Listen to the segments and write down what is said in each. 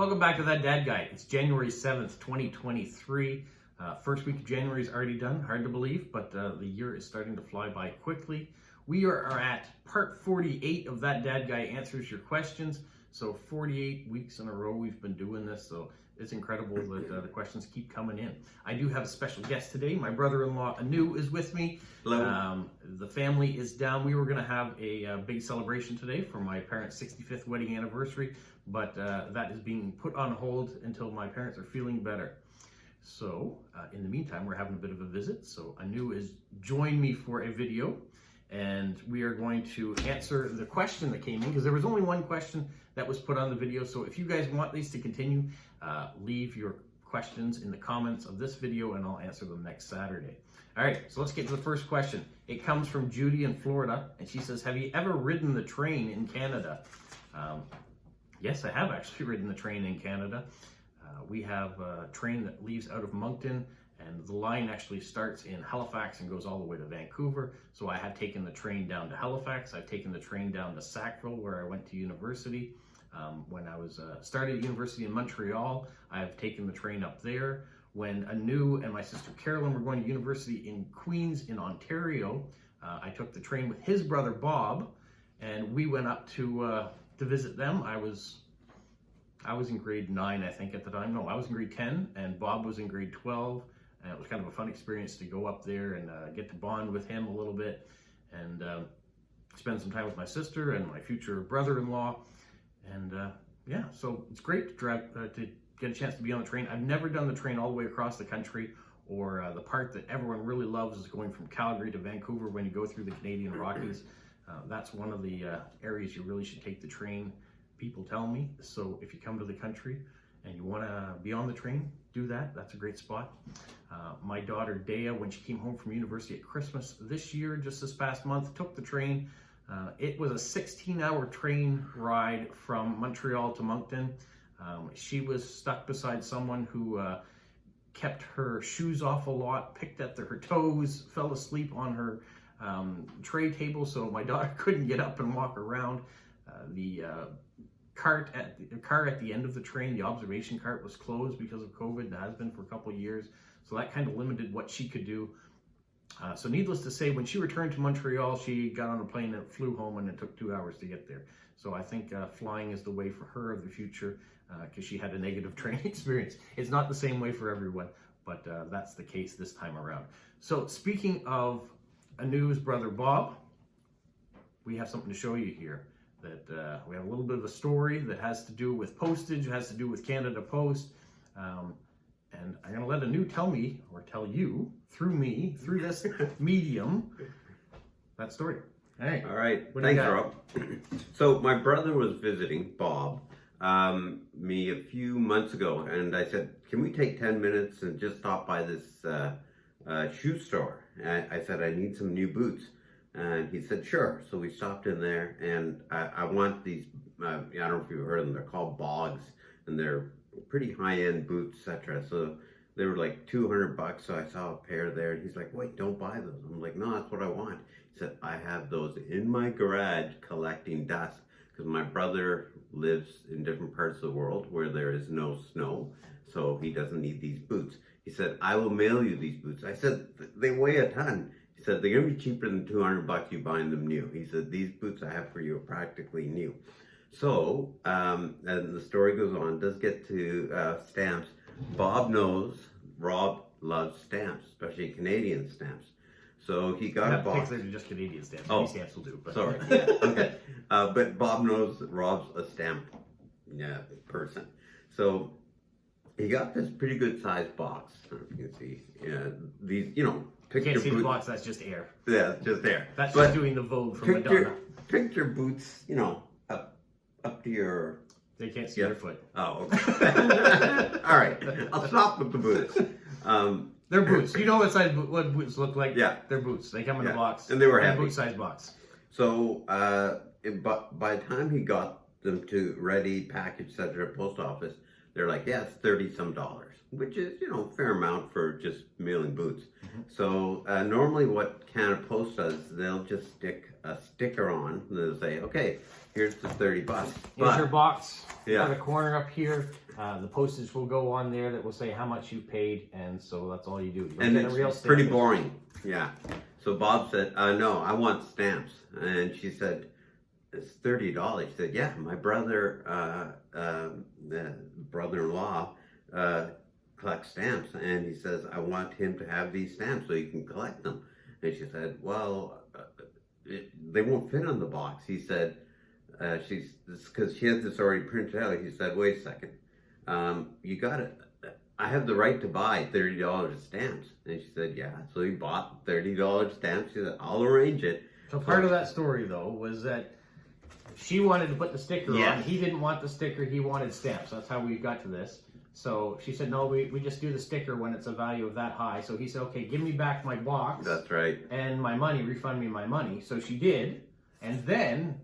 Welcome back to That Dad Guy. It's January 7th, 2023. First week of January is already done. Hard to believe, but the year is starting to fly by quickly. We are at part 48 of That Dad Guy Answers Your Questions. So 48 weeks in a row we've been doing this, so it's incredible that the questions keep coming in. I do have a special guest today. My brother-in-law Anu is with me. Hello. The family is down. We were going to have a big celebration today for my parents' 65th wedding anniversary, but that is being put on hold until my parents are feeling better. So in the meantime, we're having a bit of a visit. So Anu has joined me for a video, and we are going to answer the question that came in, because there was only one question that was put on the video. So if you guys want these to continue, leave your questions in the comments of this video and I'll answer them next Saturday. All right, so let's get to the first question. It comes from Judy in Florida, and she says, have you ever ridden the train in Canada? Yes, I have actually ridden the train in Canada. We have a train that leaves out of Moncton, and the line actually starts in Halifax and goes all the way to Vancouver. So I have taken the train down to Halifax. I've taken the train down to Sackville, where I went to university. When I was started at university in Montreal, I've taken the train up there. When Anu and my sister Carolyn were going to university in Queens in Ontario, I took the train with his brother Bob, and we went up to visit them. I was in grade 9, I think, at the time. No, I was in grade 10, and Bob was in grade 12. And it was kind of a fun experience to go up there and get to bond with him a little bit, and spend some time with my sister and my future brother-in-law. And yeah, so it's great to drive, to get a chance to be on the train. I've never done the train all the way across the country, or the part that everyone really loves is going from Calgary to Vancouver when you go through the Canadian Rockies. That's one of the areas you really should take the train, people tell me. So if you come to the country and you want to be on the train, do that. That's a great spot. My daughter Dea, when she came home from university at Christmas this year, just this past month, took the train. It was a 16-hour train ride from Montreal to Moncton. She was stuck beside someone who kept her shoes off a lot, picked at her toes, fell asleep on her tray table, so my daughter couldn't get up and walk around. The car at the end of the train, the observation cart, was closed because of COVID, and has been for a couple of years, so that kind of limited what she could do. So needless to say, when she returned to Montreal, she got on a plane and flew home, and it took 2 hours to get there. So I think flying is the way for her of the future, because she had a negative train experience. It's not the same way for everyone, but that's the case this time around. So speaking of Anu's brother Bob, we have something to show you here. That we have a little bit of a story that has to do with postage, has to do with Canada Post, and I'm going to let Anu tell me, or tell you, through this medium, that story. All right. Thanks, Rob. So my brother was visiting Bob, me a few months ago, and I said, can we take 10 minutes and just stop by this shoe store? And I said, I need some new boots. And he said, sure. So we stopped in there, and I want these, I don't know if you've heard of them, they're called bogs, and they're pretty high-end boots, etc. So they were like $200, so I saw a pair there, and he's like, wait, don't buy those. I'm like, no, that's what I want. He said, I have those in my garage collecting dust, because my brother lives in different parts of the world where there is no snow, so he doesn't need these boots. He said, I will mail you these boots. I said, they weigh a ton. He said, they're going to be cheaper than $200 you buying them new. He said, these boots I have for you are practically new. So, and the story goes on, does get to stamps. Bob knows Rob loves stamps, especially Canadian stamps. So he got a box. They're just Canadian stamps. Oh, any stamps will do. But. Sorry. Yeah, okay. But Bob knows that Rob's a stamp person. So he got this pretty good sized box. I don't know if you can see. These, You can't see the box, that's just air. Yeah, just air. That's just doing the Vogue from Madonna. Picture boots, up to your... They can't see your foot. Oh, okay. All right. I'll stop with the boots. They're boots. You know what boots look like? Yeah. They're boots. They come in a box. And they were heavy. A boot-sized box. So, by the time he got them to ready, package, etc., post office, they're like, yeah, it's $30-some. which is, you know, a fair amount for just mailing boots. So normally what Canada Post does, they'll just stick a sticker on. They'll say, okay, here's the $30. Here's your box. Yeah. In the corner up here. The postage will go on there that will say how much you paid, and so that's all you do. You'll And get it's a real stamp. pretty boring. Yeah. So Bob said, no, I want stamps. And she said, it's $30. She said, yeah, my brother, the brother-in-law, collects stamps. And he says, I want him to have these stamps so you can collect them. And she said, well, they won't fit on the box. He said, because she had this already printed out. He said, wait a second. You got it. I have the right to buy $30 of stamps. And she said, yeah. So he bought $30 stamps. She said, I'll arrange it. So part of that story, though, was that she wanted to put the sticker on. Yes. He didn't want the sticker. He wanted stamps. That's how we got to this. So she said, no, we just do the sticker when it's a value of that high. So he said, okay, give me back my box. That's right. And my money, refund me my money. So she did. And then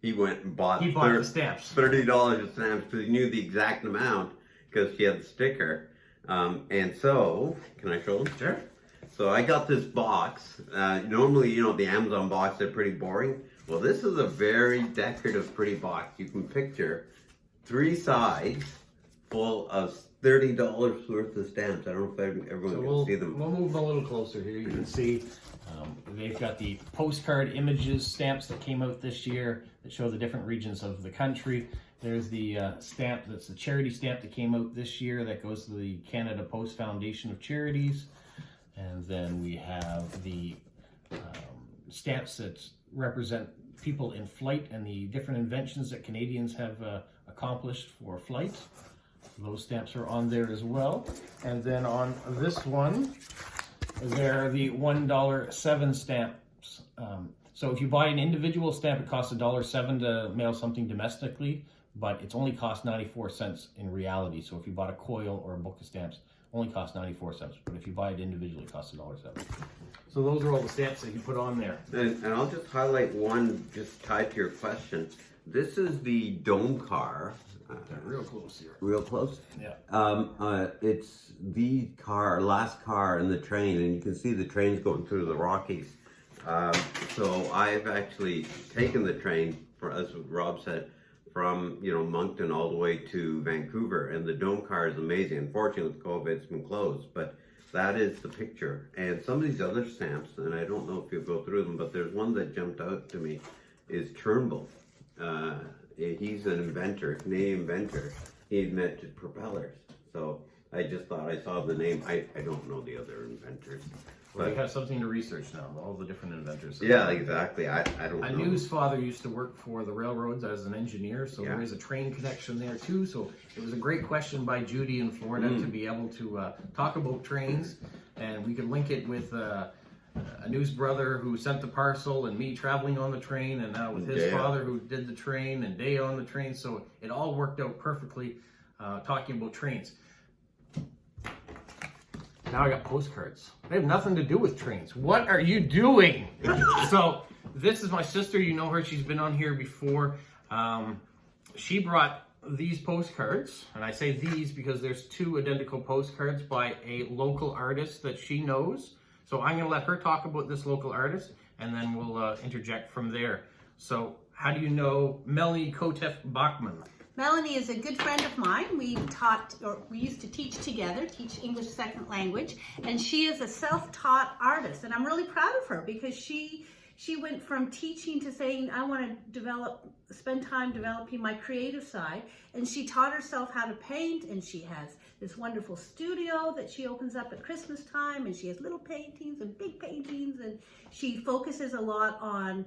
He went and bought the stamps. $30 of stamps because he knew the exact amount because she had the sticker. And so, can I show them? Sure. So I got this box. Normally, you know, the Amazon box, they're pretty boring. Well, this is a very decorative, pretty box. You can picture 3 sides full of $30 worth of stamps. I don't know if everyone can see them. We'll move them a little closer here. You can see they've got the postcard images stamps that came out this year that show the different regions of the country. There's the stamp that's the charity stamp that came out this year that goes to the Canada Post Foundation of Charities. And then we have the stamps that represent people in flight and the different inventions that Canadians have accomplished for flight. Those stamps are on there as well. And then on this one, there are the $1.07 stamps. So if you buy an individual stamp, it costs $1.07 to mail something domestically, but it's only cost 94 cents in reality. So if you bought a coil or a book of stamps, only costs 94 cents. But if you buy it individually, it costs $1.07. So those are all the stamps that you put on there. And I'll just highlight one just tied to your question. This is the dome car. Real close here. Real close? Yeah. It's the last car in the train, and you can see the train's going through the Rockies. So I've actually taken the train, as Rob said, from Moncton all the way to Vancouver, and the dome car is amazing. Unfortunately, with COVID, it's been closed, but that is the picture. And some of these other stamps, and I don't know if you'll go through them, but there's one that jumped out to me, is Turnbull. He's an inventor, Canadian inventor. He invented propellers. So I just thought I saw the name. I don't know the other inventors. Well, you have something to research now, all the different inventors. Yeah, exactly. I don't know. I knew his father used to work for the railroads as an engineer, so there is a train connection there too. So it was a great question by Judy in Florida to be able to talk about trains, and we could link it with a news brother who sent the parcel, and me traveling on the train, and now with his father who did the train, and Day on the train. So it all worked out perfectly talking about trains. Now I got postcards. They have nothing to do with trains. What are you doing? So this is my sister. You know her. She's been on here before. She brought these postcards, and I say these because there's 2 identical postcards by a local artist that she knows. So I'm going to let her talk about this local artist, and then we'll interject from there. So how do you know Melanie Koteff Backman? Melanie is a good friend of mine. We used to teach together, teach English second language, and she is a self-taught artist, and I'm really proud of her because she went from teaching to saying, I want to spend time developing my creative side, and she taught herself how to paint, and she has this wonderful studio that she opens up at Christmas time, and she has little paintings and big paintings, and she focuses a lot on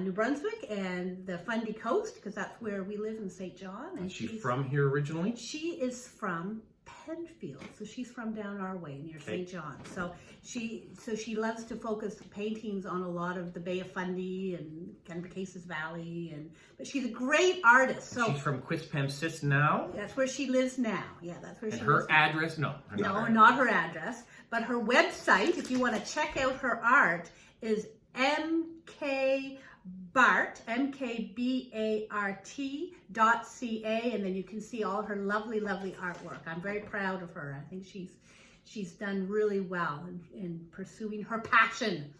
New Brunswick and the Fundy Coast, because that's where we live in St. John. And she's from here originally? She is from Penfield, so she's from down our way near St. John. So she loves to focus paintings on a lot of the Bay of Fundy and Kennebecasis Valley, but she's a great artist. So she's from Quispamsis now? That's where she lives now. Yeah, that's where she lives. Her address? No. No, not her address. But her website, if you want to check out her art, is Mkbart.ca. Mkbart, Mkbart.ca, and then you can see all her lovely, lovely artwork. I'm very proud of her. I think she's done really well in pursuing her passion.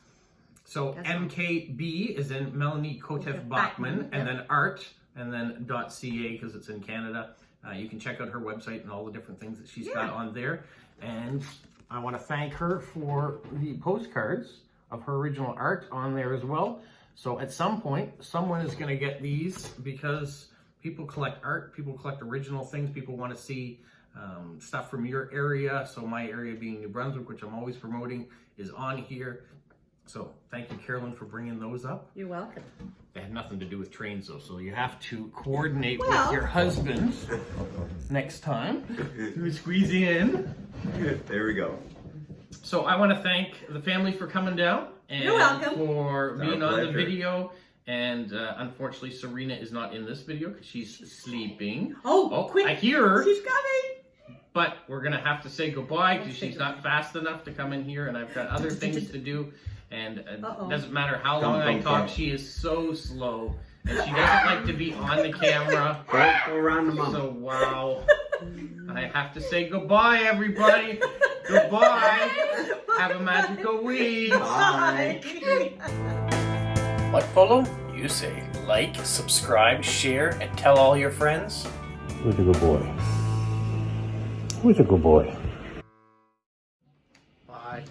So MKB is in Melanie Koteff Backman, and then art, and then .ca because it's in Canada. You can check out her website and all the different things that she's got on there. And I want to thank her for the postcards of her original art on there as well. So at some point, someone is going to get these because people collect art, people collect original things, people want to see stuff from your area. So my area being New Brunswick, which I'm always promoting, is on here. So thank you, Carolyn, for bringing those up. You're welcome. They had nothing to do with trains, though, so you have to coordinate with your husband next time to squeeze in. There we go. So I want to thank the family for coming down and You're welcome. for It's being our on the pleasure. video. And unfortunately, Serena is not in this video because she's sleeping. Oh, quick. I hear her. She's coming. But we're going to have to say goodbye because she's not fast enough to come in here, and I've got other things to do. And it doesn't matter how long I talk, she is so slow. And she doesn't like to be on the camera. Go around the mouth. So, wow. I have to say goodbye, everybody. Goodbye. Have a magical week. Bye. What, Polo? You say like, subscribe, share, and tell all your friends. Who's a good boy? Who's a good boy? Bye.